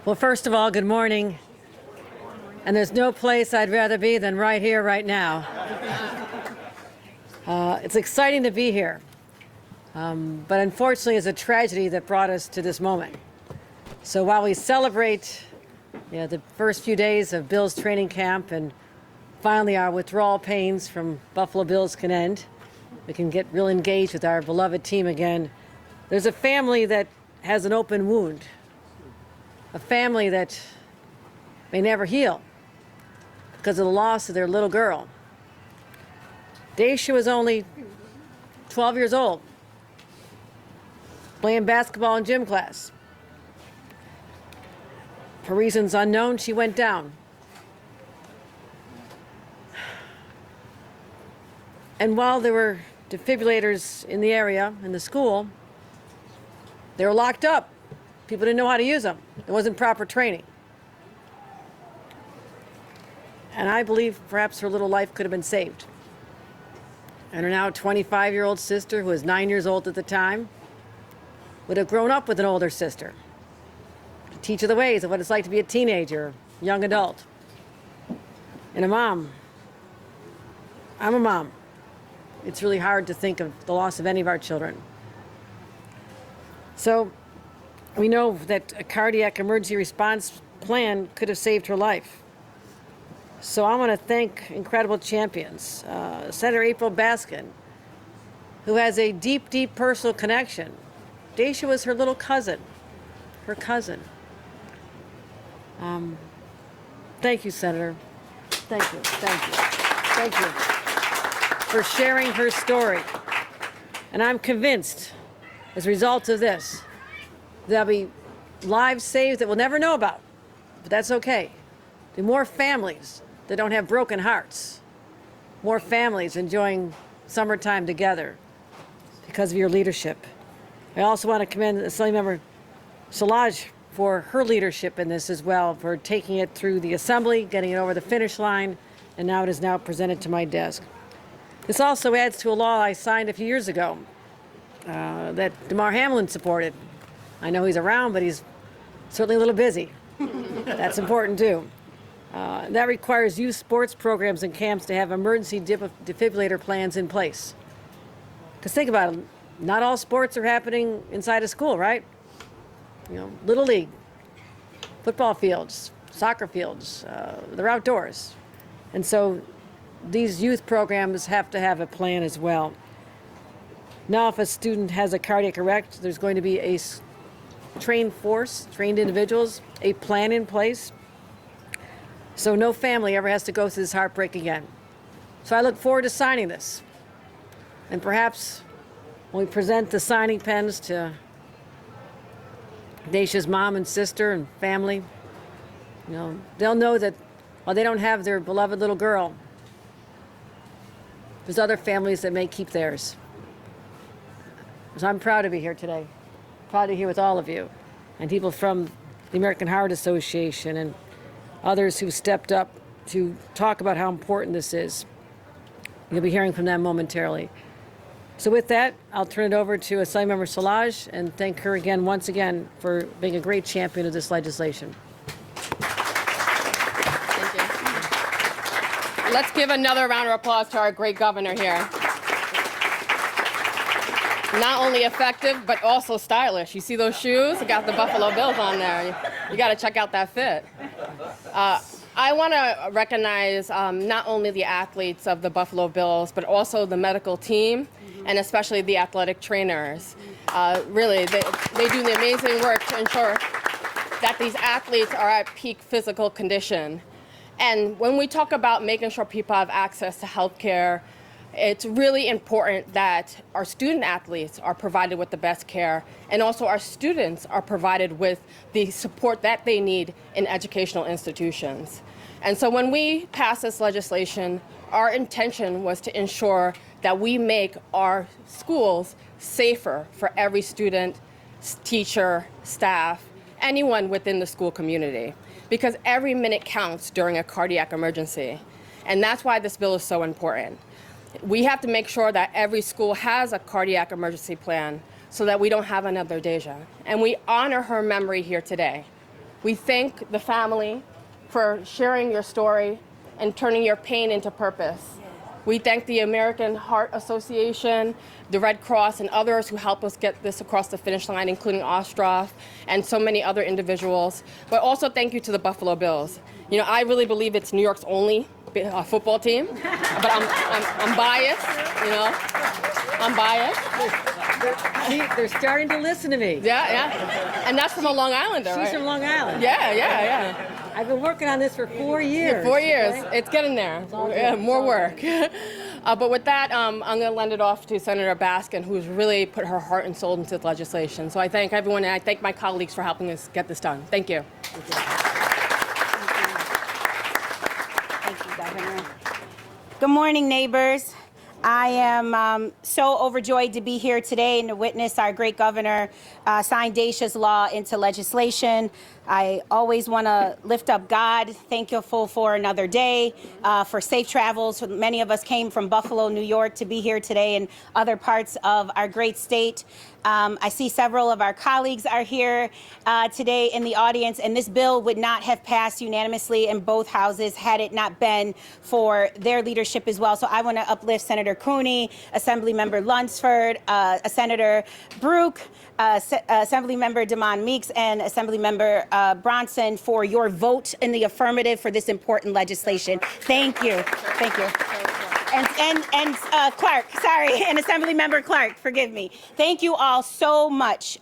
Well, first of all, good morning. And there's no place I'd rather be than right here, right now. It's exciting to be here. But unfortunately, it's a tragedy that brought us to this moment. So while we celebrate the first few days of Bills training camp and finally our withdrawal pains from Buffalo Bills can end, we can get real engaged with our beloved team again, there's a family that has an open wound. A family that may never heal because of the loss of their little girl. Daisha was only 12 years old, playing basketball in gym class. For reasons unknown, she went down. And while there were defibrillators in the area, in the school, they were locked up. People didn't know how to use them. There wasn't proper training. And I believe perhaps her little life could have been saved. And her now 25-year-old sister, who was 9 years old at the time, would have grown up with an older sister to teach her the ways of what it's like to be a teenager, young adult. And a mom. I'm a mom. It's really hard to think of the loss of any of our children. So we know that a cardiac emergency response plan could have saved her life. So I want to thank incredible champions. Senator April Baskin, who has a deep, deep personal connection. Daisha was her little cousin, her cousin. Thank you, Senator. Thank you, thank you, thank you for sharing her story. And I'm convinced, as a result of this, there'll be lives saved that we'll never know about, but that's okay. There'll be more families that don't have broken hearts, more families enjoying summertime together because of your leadership. I also want to commend Assemblymember Szilagyi for her leadership in this as well, for taking it through the Assembly, getting it over the finish line, and now it is now presented to my desk. This also adds to a law I signed a few years ago that Damar Hamlin supported. I know he's around, but he's certainly a little busy. That's important, too. That requires youth sports programs and camps to have emergency defibrillator plans in place. Because think about it, not all sports are happening inside a school, right? Little league, football fields, soccer fields, they're outdoors. And so these youth programs have to have a plan as well. Now, if a student has a cardiac arrest, there's going to be a trained force, trained individuals, a plan in place, so no family ever has to go through this heartbreak again. So I look forward to signing this. And perhaps when we present the signing pens to Daisha's mom and sister and family, they'll know that while they don't have their beloved little girl, there's other families that may keep theirs. So I'm proud to be here today. Proud to be here with all of you and people from the American Heart Association and others who stepped up to talk about how important this is. You'll be hearing from them momentarily. So with that, I'll turn it over to Assemblymember Szilagyi and thank her again, once again, for being a great champion of this legislation. Thank you. Let's give another round of applause to our great governor here. Not only effective, but also stylish. You see those shoes? Got the Buffalo Bills on there. You got to check out that fit. I want to recognize not only the athletes of the Buffalo Bills, but also the medical team, and especially the athletic trainers. Really, they do the amazing work to ensure that these athletes are at peak physical condition. And when we talk about making sure people have access to health care, it's really important that our student athletes are provided with the best care, and also our students are provided with the support that they need in educational institutions. And so when we passed this legislation, our intention was to ensure that we make our schools safer for every student, teacher, staff, anyone within the school community, because every minute counts during a cardiac emergency. And that's why this bill is so important. We have to make sure that every school has a cardiac emergency plan so that we don't have another Daisha. And we honor her memory here today. We thank the family for sharing your story and turning your pain into purpose. We thank the American Heart Association, the Red Cross, and others who help us get this across the finish line, including Ostroff and so many other individuals. But also thank you to the Buffalo Bills. You know, I really believe it's New York's only football team, but I'm biased, you know. I'm biased. They're starting to listen to me. Yeah. And that's from a Long Islander, right? She's from Long Island. Yeah. I've been working on this for 4 years. 4 years. Okay? It's getting there. all Yeah, good. more work. But with that, I'm going to lend it off to Senator Baskin, who's really put her heart and soul into the legislation. So I thank everyone, and I thank my colleagues for helping us get this done. Thank you. Thank you, Governor. Good morning, neighbors. I am so overjoyed to be here today and to witness our great governor sign Daisha's law into legislation. I always want to lift up God, thankful for another day, for safe travels. Many of us came from Buffalo, New York to be here today and other parts of our great state. I see several of our colleagues are here today in the audience, and this bill would not have passed unanimously in both houses had it not been for their leadership as well. So I want to uplift Senator Cooney, Assemblymember Lunsford, Senator Brook, Assemblymember Damon Meeks, and Assemblymember Bronson for your vote in the affirmative for this important legislation. Thank you. Thank you. And Clark, sorry, and Assemblymember Clark, forgive me. Thank you all so much.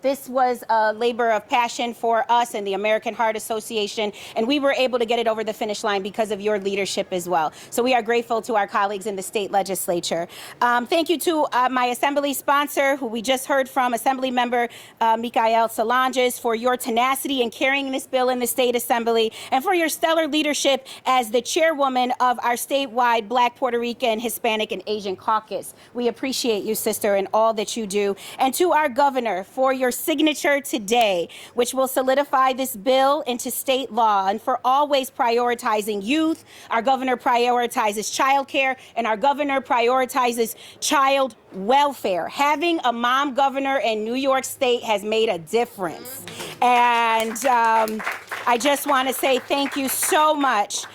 This was a labor of passion for us and the American Heart Association, and we were able to get it over the finish line because of your leadership as well. So we are grateful to our colleagues in the state legislature. Thank you to my assembly sponsor, who we just heard from, Assemblymember Mikael Solanges, for your tenacity in carrying this bill in the state assembly, and for your stellar leadership as the chairwoman of our statewide Black, Puerto Rican, Hispanic, and Asian caucus. We appreciate you, sister, and all that you do. And to our governor for your signature today, which will solidify this bill into state law, and for always prioritizing youth. Our governor prioritizes child care, and our governor prioritizes child welfare. Having a mom governor in New York State has made a difference. And I just want to say thank you so much.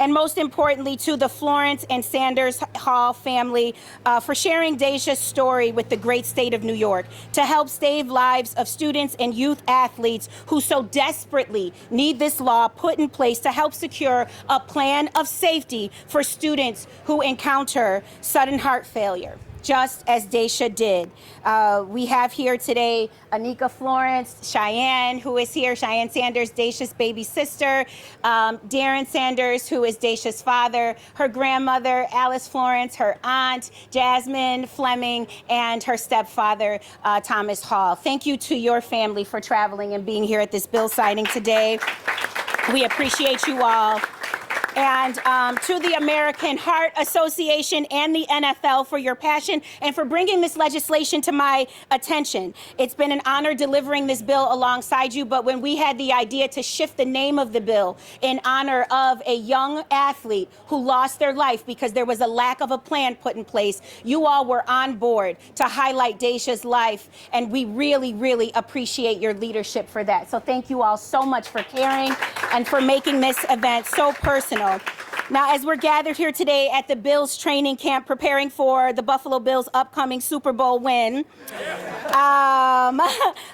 And most importantly, to the Florence and Sanders Hall family for sharing Daisha's story with the great state of New York to help save lives of students and youth athletes who so desperately need this law put in place to help secure a plan of safety for students who encounter sudden heart failure, just as Daisha did. We have here today Anika Florence, Cheyenne, who is here, Cheyenne Sanders, Daisha's baby sister, Darren Sanders, who is Daisha's father, her grandmother, Alice Florence, her aunt, Jasmine Fleming, and her stepfather, Thomas Hall. Thank you to your family for traveling and being here at this bill signing today. We appreciate you all. And to the American Heart Association and the NFL for your passion and for bringing this legislation to my attention. It's been an honor delivering this bill alongside you, but when we had the idea to shift the name of the bill in honor of a young athlete who lost their life because there was a lack of a plan put in place, you all were on board to highlight Daisha's life, and we really, really appreciate your leadership for that. So thank you all so much for caring and for making this event so personal. Now, as we're gathered here today at the Bills training camp preparing for the Buffalo Bills' upcoming Super Bowl win,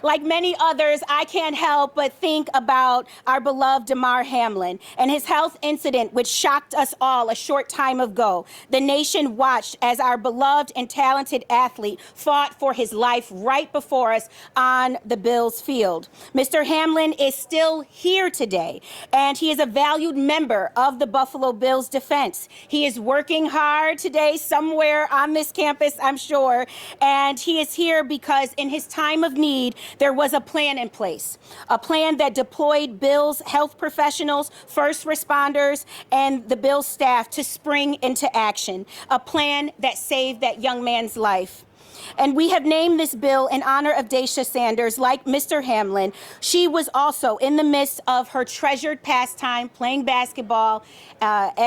like many others, I can't help but think about our beloved Damar Hamlin and his health incident, which shocked us all a short time ago. The nation watched as our beloved and talented athlete fought for his life right before us on the Bills field. Mr. Hamlin is still here today, and he is a valued member of the Buffalo Bills defense. He is working hard today somewhere on this campus, I'm sure, and he is here because in his time of need, there was a plan in place, a plan that deployed Bills health professionals, first responders, and the Bills staff to spring into action, a plan that saved that young man's life. And we have named this bill in honor of Daisha Sanders. Like Mr. Hamlin, she was also in the midst of her treasured pastime, playing basketball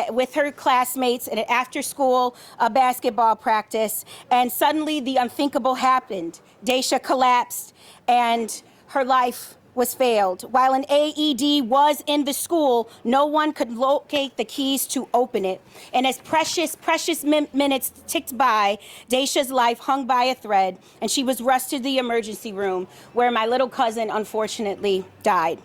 with her classmates at an after-school basketball practice. And suddenly the unthinkable happened. Daisha collapsed, and her life was failed. While an AED was in the school, no one could locate the keys to open it. And as precious minutes ticked by, Daisha's life hung by a thread, and she was rushed to the emergency room where my little cousin unfortunately died.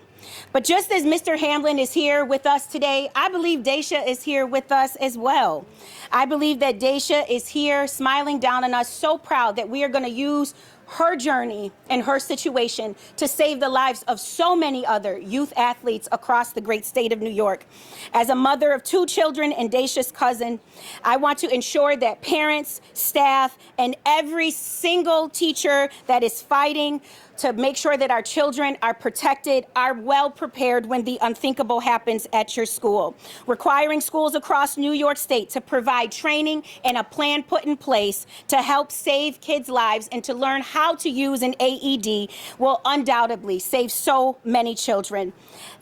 But just as Mr. Hamlin is here with us today, I believe Daisha is here with us as well. I believe that Daisha is here smiling down on us, so proud that we are going to use her journey and her situation to save the lives of so many other youth athletes across the great state of New York. As a mother of 2 children and Daisha's cousin, I want to ensure that parents, staff, and every single teacher that is fighting to make sure that our children are protected, are well prepared when the unthinkable happens at your school. Requiring schools across New York State to provide training and a plan put in place to help save kids' lives and to learn how to use an AED will undoubtedly save so many children.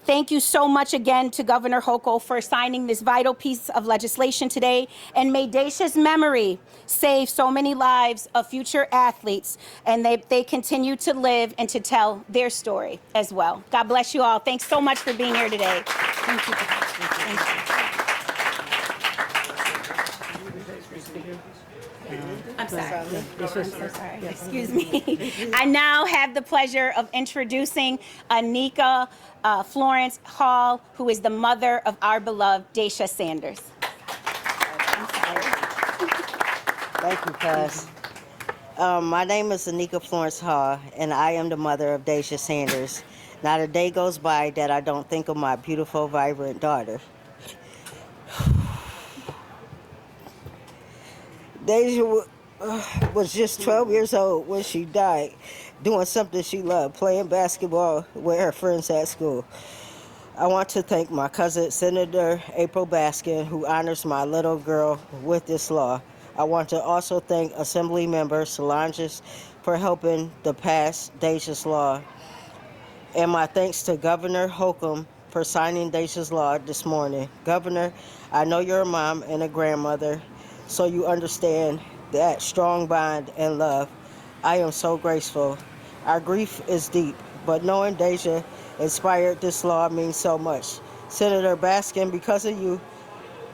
Thank you so much again to Governor Hochul for signing this vital piece of legislation today, and may Daisha's memory save so many lives of future athletes, and they continue to live and to tell their story as well. God bless you all. Thanks so much for being here today. Thank you. Thank you. I'm sorry. I'm so sorry. Excuse me. I now have the pleasure of introducing Anika Florence Hall, who is the mother of our beloved Daisha Sanders. Thank you, Cass. My name is Anika Florence Hall, and I am the mother of Daisha Sanders. Not a day goes by that I don't think of my beautiful, vibrant daughter. Daisha was just 12 years old when she died, doing something she loved, playing basketball with her friends at school. I want to thank my cousin, Senator April Baskin, who honors my little girl with this law. I want to also thank Assembly Member Solanges for helping to pass Daisha's law. And my thanks to Governor Hochul for signing Daisha's law this morning. Governor, I know you're a mom and a grandmother, so you understand that strong bond and love. I am so grateful. Our grief is deep, but knowing Daisha inspired this law means so much. Senator Baskin, because of you,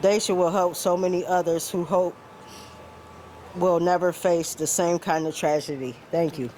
Daisha will help so many others who hope will never face the same kind of tragedy. Thank you.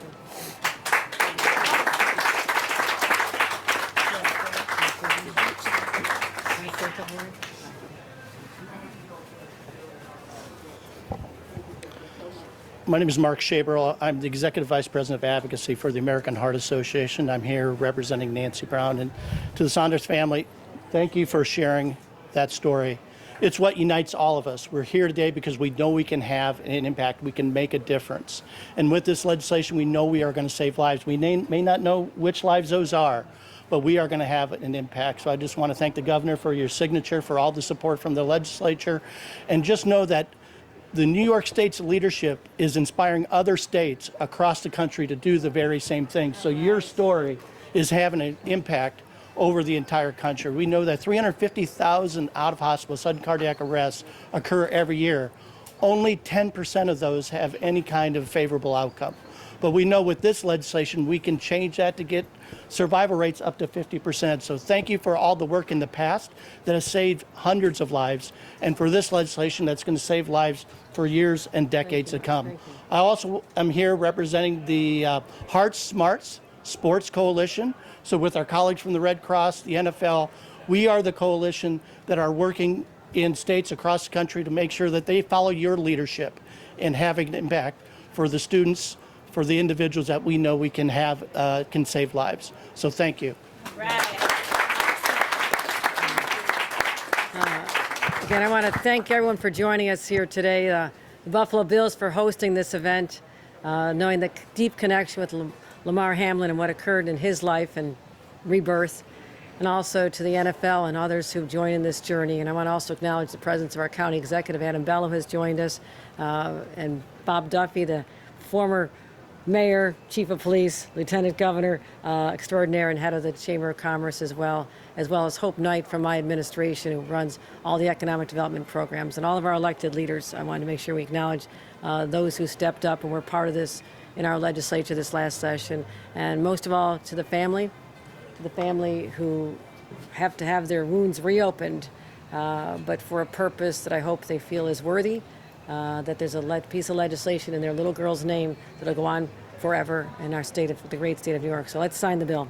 My name is Mark Shaber. I'm the Executive Vice President of Advocacy for the American Heart Association. I'm here representing Nancy Brown. And to the Saunders family, thank you for sharing that story. It's what unites all of us. We're here today because we know we can have an impact. We can make a difference. And with this legislation, we know we are going to save lives. We may not know which lives those are, but we are going to have an impact. So I just want to thank the governor for your signature, for all the support from the legislature. And just know that the New York State's leadership is inspiring other states across the country to do the very same thing. So your story is having an impact over the entire country. We know that 350,000 out-of-hospital sudden cardiac arrests occur every year. Only 10% of those have any kind of favorable outcome. But we know with this legislation, we can change that to get survival rates up to 50%. So thank you for all the work in the past that has saved hundreds of lives, and for this legislation that's going to save lives for years and decades to come. I also am here representing the Heart Smarts Sports Coalition. So with our colleagues from the Red Cross, the NFL, we are the coalition that are working in states across the country to make sure that they follow your leadership in having an impact for the students, for the individuals that we know we can have, can save lives. So thank you. Again, I want to thank everyone for joining us here today. The Buffalo Bills for hosting this event, knowing the deep connection with Lamar Hamlin and what occurred in his life and rebirth, and also to the NFL and others who've joined in this journey. And I want to also acknowledge the presence of our county executive, Adam Bello, who has joined us, and Bob Duffy, the former mayor, chief of police, lieutenant governor extraordinaire, and head of the Chamber of Commerce as well as Hope Knight from my administration, who runs all the economic development programs, and all of our elected leaders. I wanted to make sure we acknowledge those who stepped up and were part of this in our legislature this last session. And most of all, to the family, to the family who have to have their wounds reopened, but for a purpose that I hope they feel is worthy, that there's a piece of legislation in their little girl's name that'll go on forever in our state of the great state of New York. So let's sign the bill.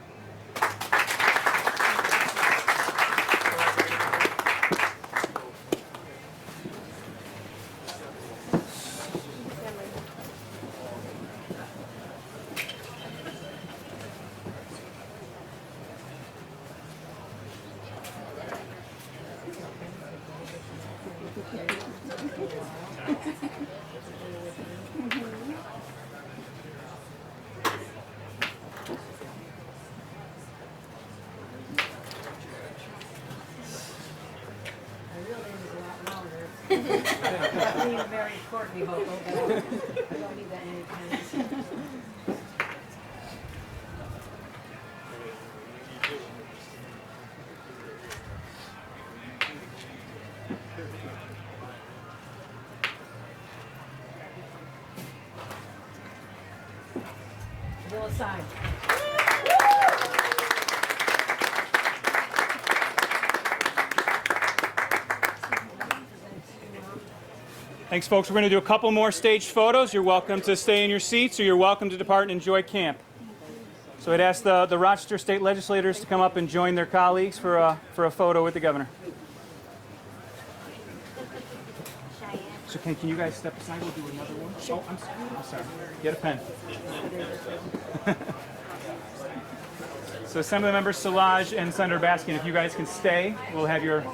Mary Courtney Hochul, but I don't need that many pens. Bill is signed. Thanks, folks. We're going to do a couple more staged photos. You're welcome to stay in your seats, or you're welcome to depart and enjoy camp. So I'd ask the Rochester State legislators to come up and join their colleagues for a photo with the governor. So can you guys step aside? We'll do another one. Sure. Oh, I'm sorry. Get a pen. So Assemblymember Szilagyi and Senator Baskin, if you guys can stay, we'll have your